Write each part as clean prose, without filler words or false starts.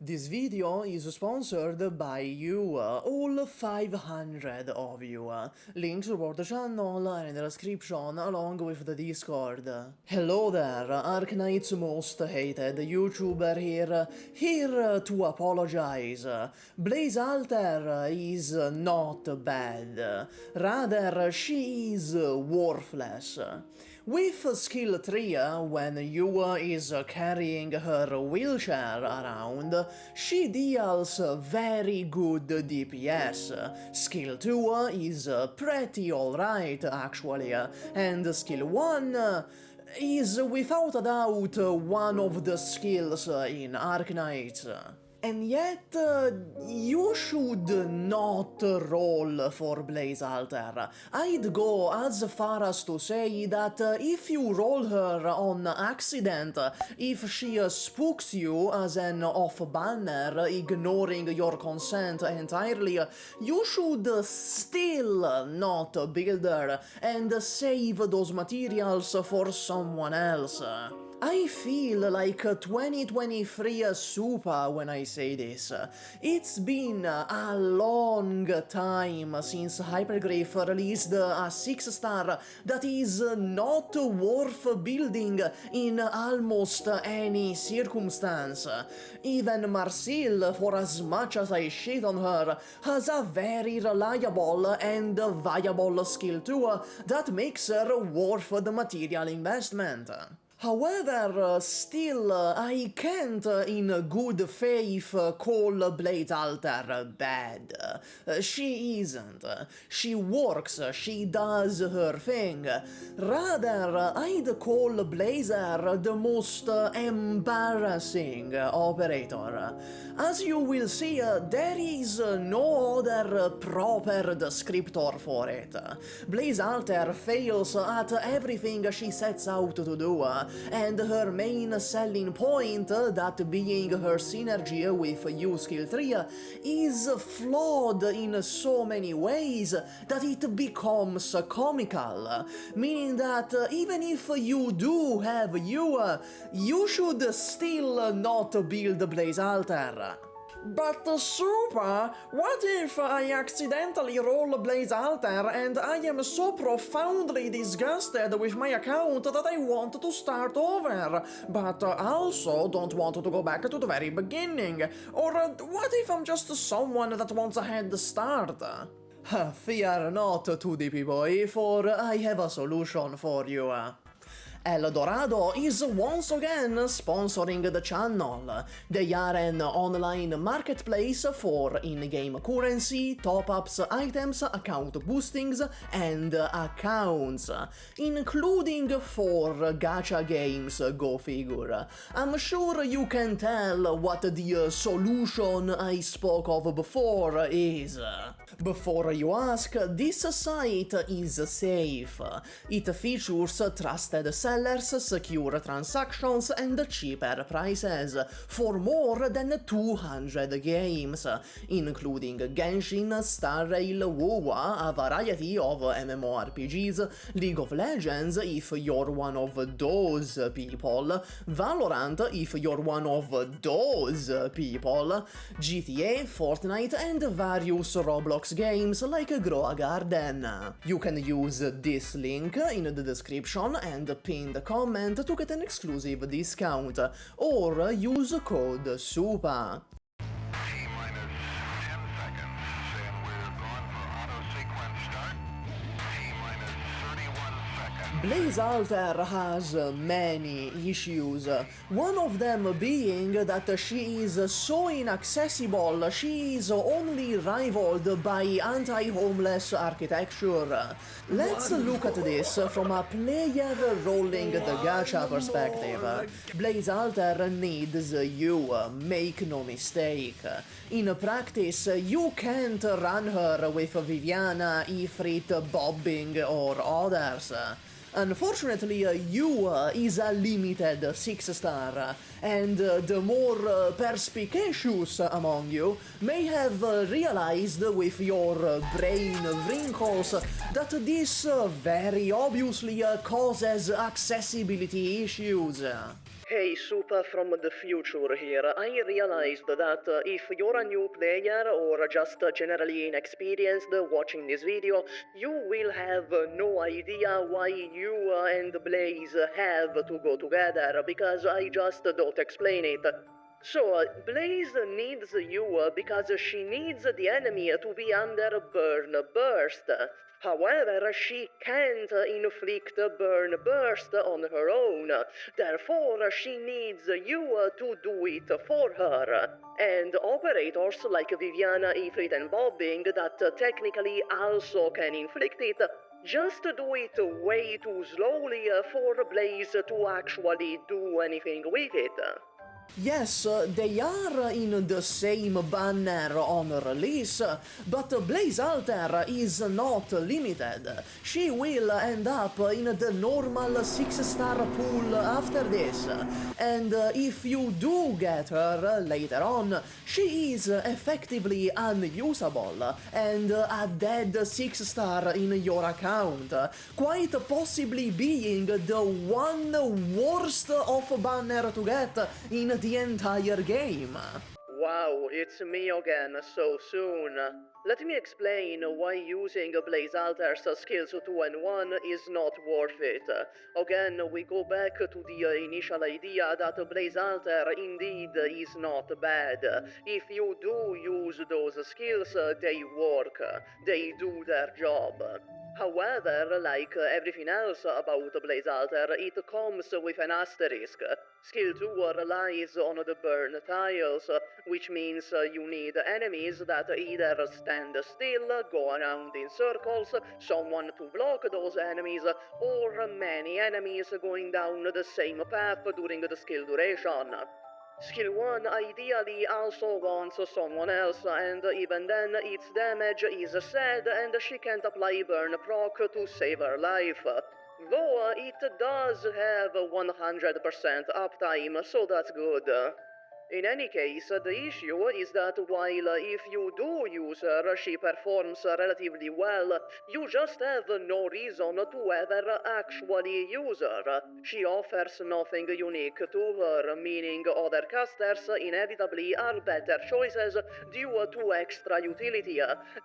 This video is sponsored by you, all 500 of you. Links about the channel are in the description along with the Discord. Hello there, Arknights most hated YouTuber here to apologize. Wis'Adel is not bad, rather she is worthless. With skill 3, when you is carrying her wheelchair around, she deals very good DPS. Skill 2 is pretty alright actually, and skill 1 is without a doubt one of the skills in Arknights. And yet, you should not roll for Wis'Adel. I'd go as far as to say that if you roll her on accident, if she spooks you as an off-banner, ignoring your consent entirely, you should still not build her and save those materials for someone else. I feel like 2023 SUPAH when I say this. It's been a long time since Hypergriff released a 6-star that is not worth building in almost any circumstance. Even Marcel, for as much as I shit on her, has a very reliable and viable skill too that makes her worth the material investment. However, still, I can't in good faith call Wis'Adel bad. She isn't. She works, she does her thing. Rather, I'd call Blazer the most embarrassing operator. As you will see, there is no other proper descriptor for it. Wis'Adel fails at everything she sets out to do, and her main selling point, that being her synergy with U skill 3, is flawed in so many ways that it becomes comical, meaning that even if you do have U, you should still not build Wis'Adel. But SUPAH, what if I accidentally roll Wis'Adel and I am so profoundly disgusted with my account that I want to start over, but also don't want to go back to the very beginning? Or what if I'm just someone that wants a head start? Fear not, 2DP boy, for I have a solution for you. Eldorado is once again sponsoring the channel. They are an online marketplace for in-game currency, top-ups, items, account boostings, and accounts, including 4 gacha games, go figure. I'm sure you can tell what the solution I spoke of before is. Before you ask, this site is safe. It features trusted sellers, secure transactions, and cheaper prices for more than 200 games, including Genshin, Star Rail, WoW, a variety of MMORPGs, League of Legends if you're one of those people, Valorant if you're one of those people, GTA, Fortnite, and various Roblox games like Grow a Garden. You can use this link in the description and pinned comment to get an exclusive discount, or use code SUPAH. Wis'Adel has many issues, one of them being that she is so inaccessible, she is only rivaled by anti-homeless architecture. Let's look at this from a player rolling the gacha perspective. Wis'Adel needs you, make no mistake. In practice, you can't run her with Viviana, Ifrit, Bobbing, or others. Unfortunately, U is a limited 6-star, and the more perspicacious among you may have realized with your brain wrinkles that this very obviously causes accessibility issues. Hey, SUPAH from the future here. I realized that if you're a new player or just generally inexperienced watching this video, you will have no idea why you and Blaze have to go together, because I just don't explain it. So, Blaze needs you because she needs the enemy to be under burn burst. However, she can't inflict burn burst on her own. Therefore, she needs you to do it for her. And operators like Viviana, Ifrit, and Bobbing that technically also can inflict it just do it way too slowly for Blaze to actually do anything with it. Yes, they are in the same banner on release, but Blaze Alter is not limited. She will end up in the normal 6-star pool after this, and if you do get her later on, she is effectively unusable and a dead 6-star in your account, quite possibly being the one worst off banner to get in the entire game. Wow, it's me again, so soon. Let me explain why using Blaze Alter's skills 2 and 1 is not worth it. Again, we go back to the initial idea that Blaze Alter indeed is not bad. If you do use those skills, they work. They do their job. However, like everything else about Blaze Alter, it comes with an asterisk. Skill 2 relies on the burn tiles, which means you need enemies that either stand still, go around in circles, someone to block those enemies, or many enemies going down the same path during the skill duration. Skill 1 ideally also wants someone else, and even then its damage is sad and she can't apply burn proc to save her life. Though it does have 100% uptime, so that's good. In any case, the issue is that while if you do use her, she performs relatively well, you just have no reason to ever actually use her. She offers nothing unique to her, meaning other casters inevitably are better choices due to extra utility,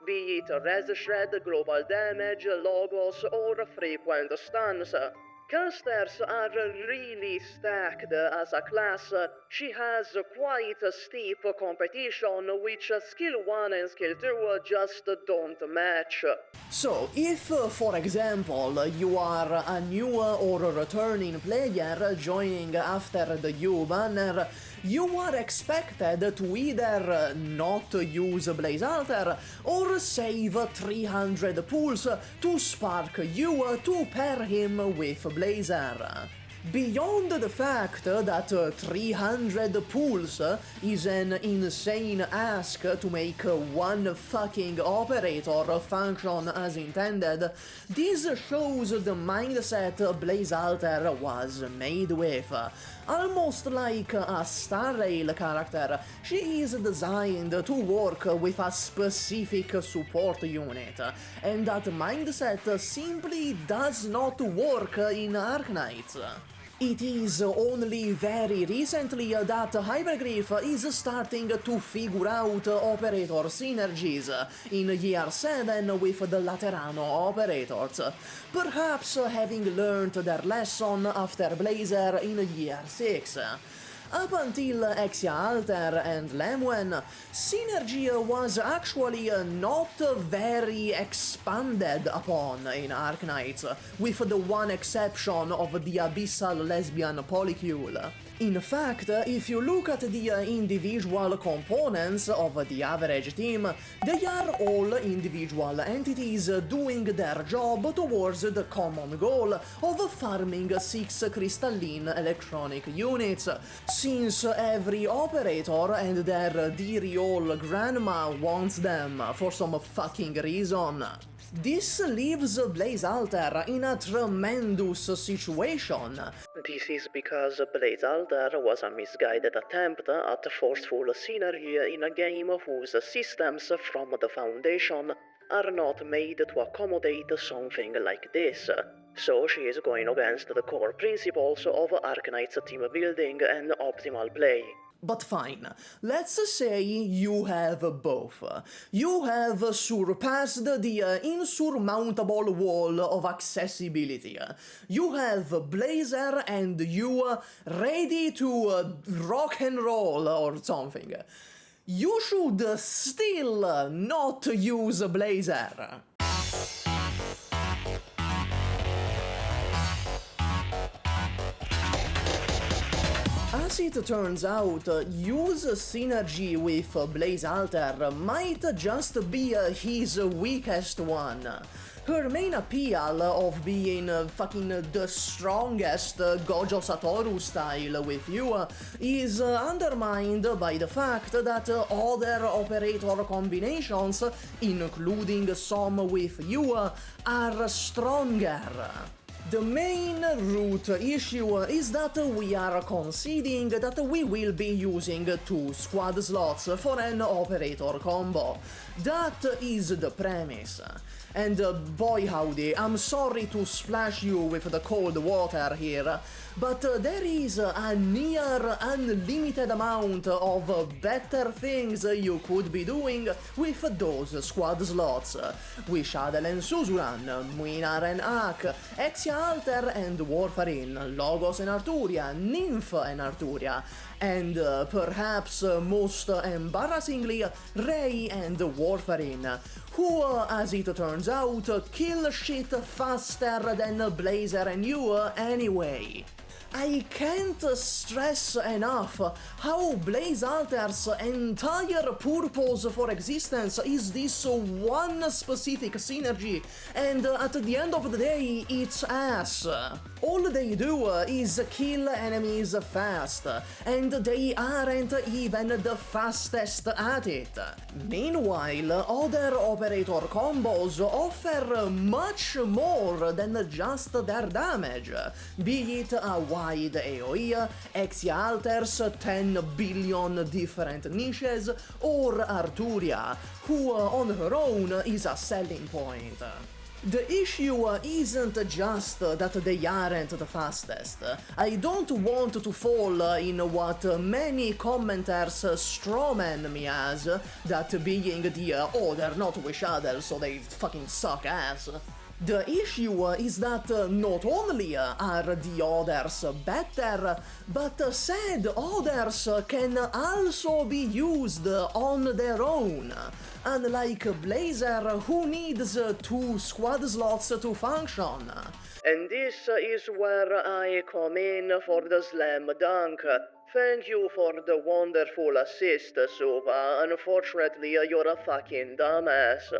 be it res shred, global damage, logos, or frequent stuns. Casters are really stacked as a class. She has quite a steep competition, which Skill 1 and Skill 2 just don't match. So, if, for example, you are a new or a returning player joining after the U banner, you are expected to either not use Blaze Alter or save 300 pulls to spark you to pair him with Blazer. Beyond the fact that 300 pulls is an insane ask to make one fucking operator function as intended, this shows the mindset Blaze Alter was made with. Almost like a Star Rail character, she is designed to work with a specific support unit, and that mindset simply does not work in Arknights. It is only very recently that Hypergriff is starting to figure out operator synergies in Year 7 with the Laterano operators, perhaps having learned their lesson after Blazer in Year 6. Up until Exia Alter and Lemwen, synergy was actually not very expanded upon in Arknights, with the one exception of the Abyssal Lesbian Polycule. In fact, if you look at the individual components of the average team, they are all individual entities doing their job towards the common goal of farming 6 crystalline electronic units, since every operator and their dearie old grandma wants them for some fucking reason. This leaves Blaze Alter in a tremendous situation. This is because Blaze Alter was a misguided attempt at forceful synergy in a game whose systems from the foundation are not made to accommodate something like this. So she is going against the core principles of Arknights team building and optimal play. But fine, let's say you have both. You have surpassed the insurmountable wall of accessibility. You have Blazer and you ready to rock and roll or something. You should still not use Blazer. As it turns out, use synergy with Blaze Alter might just be his weakest one. Her main appeal of being fucking the strongest Gojo Satoru style with you is undermined by the fact that other operator combinations, including some with you, are stronger. The main root issue is that we are conceding that we will be using 2 squad slots for an operator combo. That is the premise. And boy howdy, I'm sorry to splash you with the cold water here, but there is a near unlimited amount of better things you could be doing with those squad slots. Wis'Adel and Suzuran, Mlynar and Ak, Exia Alter and Warfarin, Logos and Arturia, Nymph and Arturia, and perhaps most embarrassingly, Ray and Warfarin, who, as it turns out, kill shit faster than Blazer and you anyway. I can't stress enough how Blaze Alter's entire purpose for existence is this one specific synergy, and at the end of the day, it's ass. All they do is kill enemies fast, and they aren't even the fastest at it. Meanwhile, other operator combos offer much more than just their damage, be it a wide AoE, Exia Alter's 10 billion different niches, or Arturia, who on her own is a selling point. The issue isn't just that they aren't the fastest. I don't want to fall in what many commenters strawman me as, that being the oh, they're not Wis'Adel so they fucking suck ass. The issue is that not only are the others better, but said others can also be used on their own, unlike Blazer, who needs 2 squad slots to function. And this is where I come in for the slam dunk. Thank you for the wonderful assist, SUPAH. Unfortunately, you're a fucking dumbass.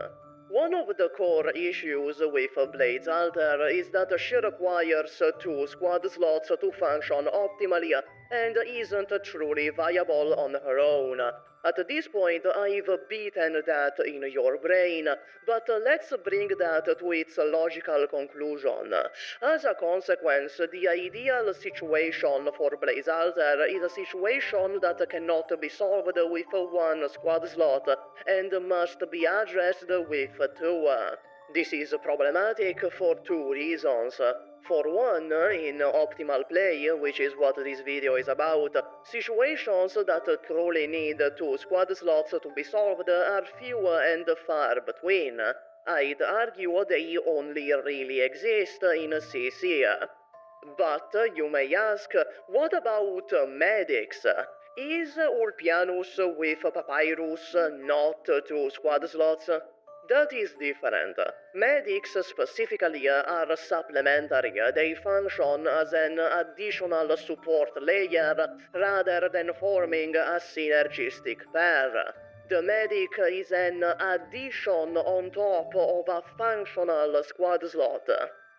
One of the core issues with Blaze Alter is that she requires 2 squad slots to function optimally and isn't truly viable on her own. At this point, I've beaten that in your brain, but let's bring that to its logical conclusion. As a consequence, the ideal situation for Blaze Alter is a situation that cannot be solved with 1 squad slot and must be addressed with 2. This is problematic for 2 reasons. For one, in optimal play, which is what this video is about, situations that truly need 2 squad slots to be solved are few and far between. I'd argue they only really exist in CC. But you may ask, what about medics? Is Ulpianus with Papyrus not 2 squad slots? That is different. Medics specifically are supplementary. They function as an additional support layer rather than forming a synergistic pair. The medic is an addition on top of a functional squad slot.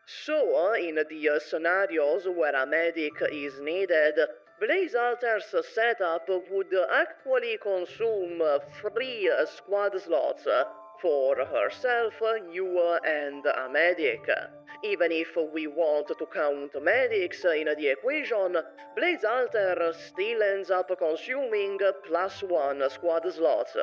So, in the scenarios where a medic is needed, Blaze Alter's setup would actually consume 3 squad slots, for herself, you, and a medic. Even if we want to count medics in the equation, Blaze Alter still ends up consuming +1 squad slots.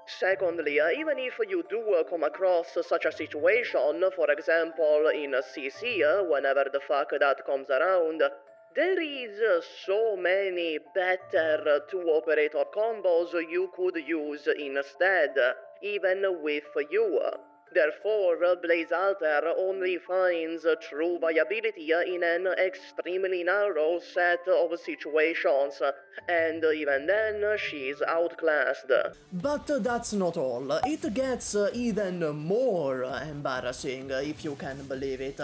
Secondly, even if you do come across such a situation, for example in CC, whenever the fuck that comes around, there is so many better two-operator combos you could use instead, even with you. Therefore, Blaze Alter only finds true viability in an extremely narrow set of situations, and even then, she's outclassed. But that's not all. It gets even more embarrassing, if you can believe it.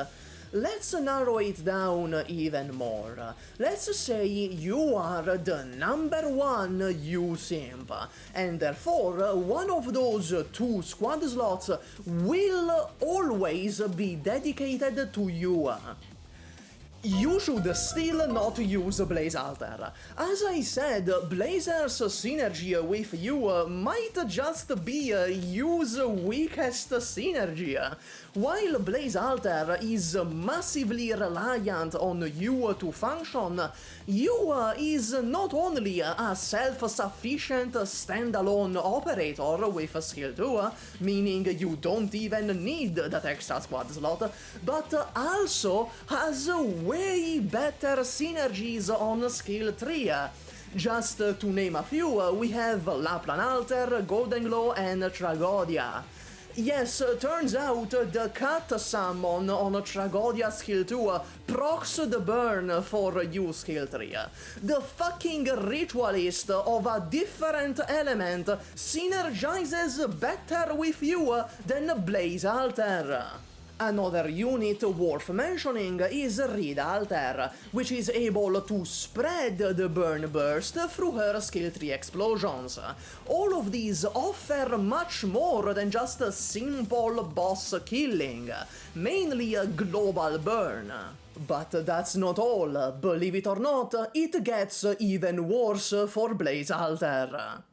Let's narrow it down even more. Let's say you are the number one you simp, and therefore one of those 2 squad slots will always be dedicated to you. You should still not use Blaze Alter. As I said, Blazer's synergy with you might just be You's weakest synergy. While Blaze Alter is massively reliant on you to function, you is not only a self-sufficient standalone operator with skill 2, meaning you don't even need that extra squad slot, but also has way better synergies on skill 3. Just to name a few, we have Lappland Alter, Goldenglow, and Tragodia. Yes, turns out the cut summon on Tragodia skill 2 procs the burn for you skill 3. The fucking ritualist of a different element synergizes better with you than Blaze Alter. Another unit worth mentioning is Read Alter, which is able to spread the burn burst through her skill 3 explosions. All of these offer much more than just simple boss killing, mainly a global burn. But that's not all. Believe it or not, it gets even worse for Blaze Alter.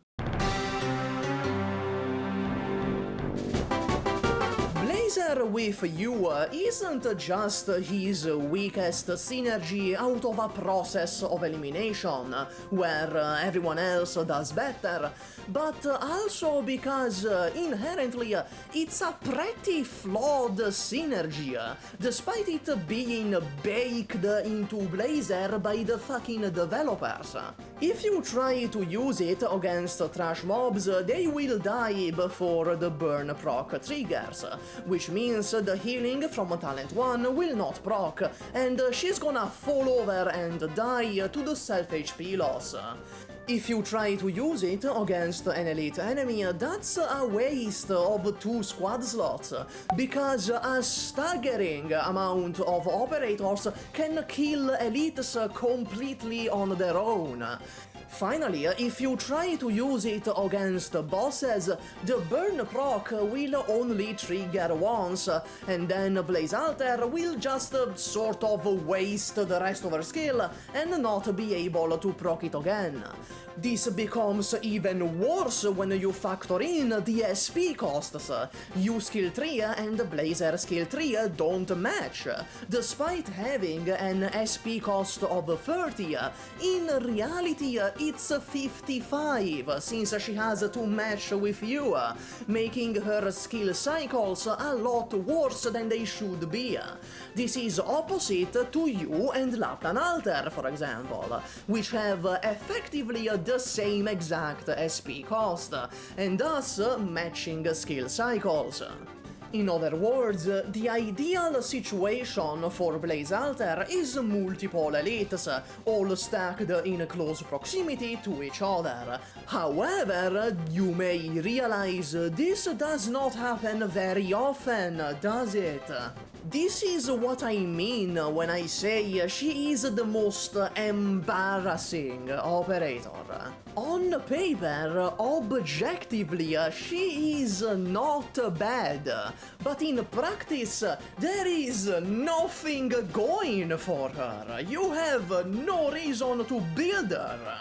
Blazer with you isn't just his weakest synergy out of a process of elimination, where everyone else does better, but also because inherently it's a pretty flawed synergy, despite it being baked into Blazer by the fucking developers. If you try to use it against trash mobs, they will die before the burn proc triggers, which means the healing from talent 1 will not proc, and she's gonna fall over and die to the self HP loss. If you try to use it against an elite enemy, that's a waste of 2 squad slots, because a staggering amount of operators can kill elites completely on their own. Finally, if you try to use it against bosses, the burn proc will only trigger once, and then Blaze Alter will just sort of waste the rest of her skill and not be able to proc it again. This becomes even worse when you factor in the SP costs. You skill 3 and Blazer skill 3 don't match. Despite having an SP cost of 30, in reality it's 55, since she has to match with you, making her skill cycles a lot worse than they should be. This is opposite to you and Lappland Alter, for example, which have effectively the same exact SP cost, and thus matching skill cycles. In other words, the ideal situation for Blaze Alter is multiple elites, all stacked in close proximity to each other. However, you may realize this does not happen very often, does it? This is what I mean when I say she is the most embarrassing operator. On paper, objectively, she is not bad, but in practice, there is nothing going for her. You have no reason to build her.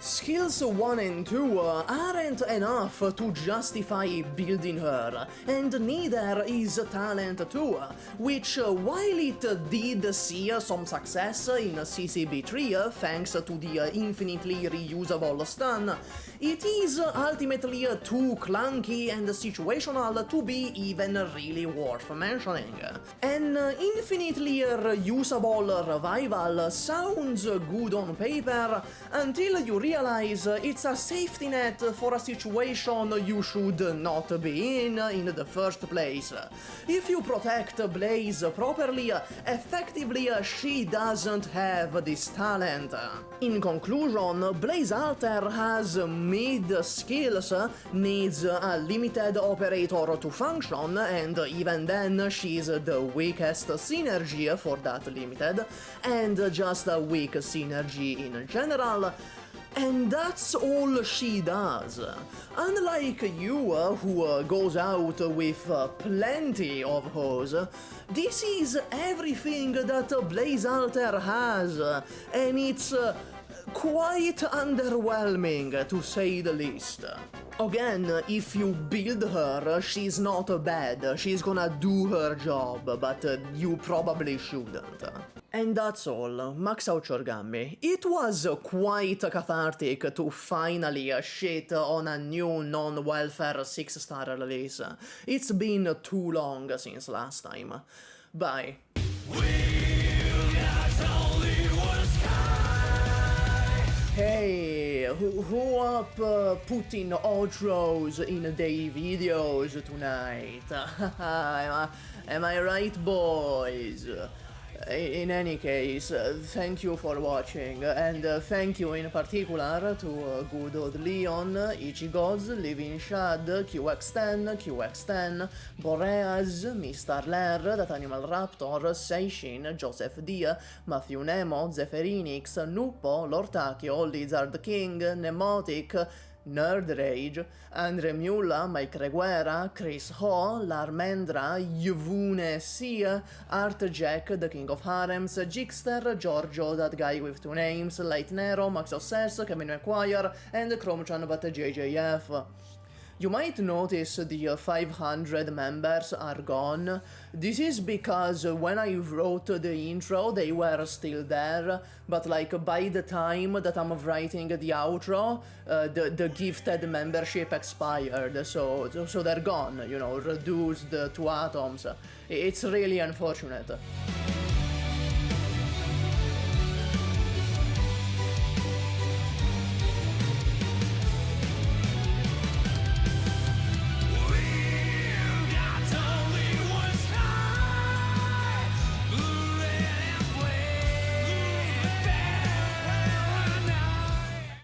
Skills 1 and 2 aren't enough to justify building her, and neither is talent 2, which while it did see some success in CCB3 thanks to the infinitely reusable stun, it is ultimately too clunky and situational to be even really worth mentioning. An infinitely reusable revival sounds good on paper until you realize it's a safety net for a situation you should not be in the first place. If you protect Blaze properly, effectively she doesn't have this talent. In conclusion, Blaze Alter has mid skills, needs a limited operator to function, and even then she's the weakest synergy for that limited, and just a weak synergy in general. And that's all she does. Unlike you, who goes out with plenty of hoes, this is everything that Blaze Alter has, and it's quite underwhelming, to say the least. Again, if you build her, she's not bad, she's gonna do her job, but you probably shouldn't. And that's all, max out your Gummy. It was quite cathartic to finally shit on a new non-welfare 6-star release. It's been too long since last time. Bye. Hey, who up putting outros in their videos tonight? Am I right, boys? In any case, thank you for watching, and thank you in particular to good old Leon, Ichigoz, Living Shad, QX10, QX10, Boreas, Mr. Lair, That Animal Raptor, Seishin, Joseph D, Matthew Nemo, Zephyrinix, Nupo, Lortakio, Lizard King, Nemotic, Nerd Rage, Andre Mula, Mike Reguera, Chris Ho, Larmendra, Yvune Sia, Art Jack, The King of Harems, Jigster, Giorgio, That Guy with Two Names, Light Nero, Max Obsess, Kevin McQuire, and Chromechan but JJF. You might notice the 500 members are gone. This is because when I wrote the intro, they were still there, but like by the time that I'm writing the outro, the gifted membership expired, so they're gone, you know, reduced to atoms. It's really unfortunate.